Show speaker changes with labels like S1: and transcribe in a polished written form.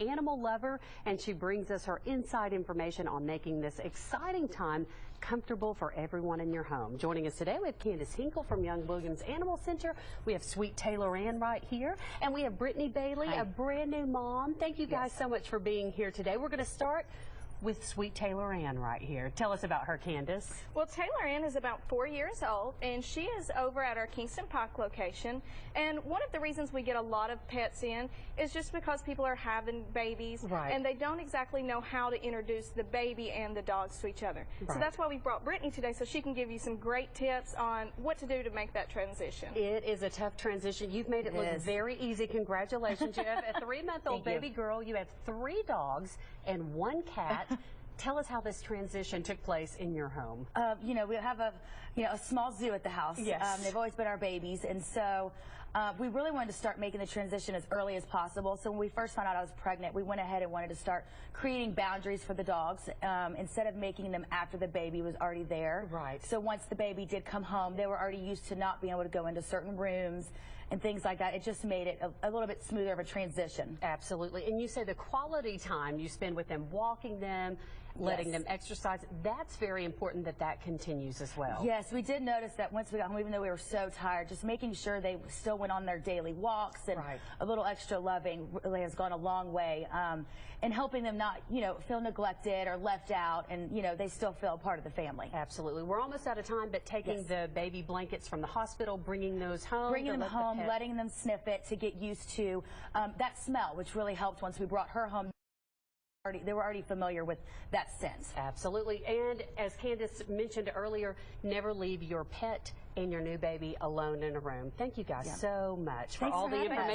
S1: animal lover, and she brings us her inside information on making this exciting time comfortable for everyone in your home. Joining us today, we have Candace Hinkle from Young Williams Animal Center. We have sweet Taylor Ann right here, and we have Brittany Bailey, a brand new mom. Thank you guys so much for being here today. We're going to start with sweet Taylor Ann right here. Tell us about her, Candace.
S2: Well, Taylor Ann is about 4 years old, and she is over at our Kingston Pike location. And one of the reasons we get a lot of pets in is just because people are having babies, and they don't exactly know how to introduce the baby and the dogs to each other. So that's why we brought Brittany today, so she can give you some great tips on what to do to make that transition.
S1: It is a tough transition. You've made it look very easy. Congratulations. You have a 3-month-old baby girl. You have 3 dogs and 1 cat. Tell us how this transition took place in your home.
S3: You know, we have a small zoo at the house. They've always been our babies, and so we really wanted to start making the transition as early as possible. So when we first found out I was pregnant, we went ahead and wanted to start creating boundaries for the dogs instead of making them after the baby was already there. So once the baby did come home, they were already used to not being able to go into certain rooms and things like that. It just made it a little bit smoother of a transition.
S1: Absolutely. And you say the quality time you spend with them, walking them, letting them exercise, that's very important that continues as well.
S3: Yes, we did notice that once we got home, even though we were so tired, just making sure they still went on their daily walks and a little extra loving really has gone a long way in helping them not, feel neglected or left out, and, they still feel a part of the family.
S1: Absolutely. We're almost out of time, but taking the baby blankets from the hospital, bringing those home.
S3: Bringing them home, letting them sniff it to get used to that smell, which really helped once we brought her home. They were already familiar with that scent.
S1: Absolutely. And as Candace mentioned earlier, never leave your pet and your new baby alone in a room. Thank you guys so much for all the information.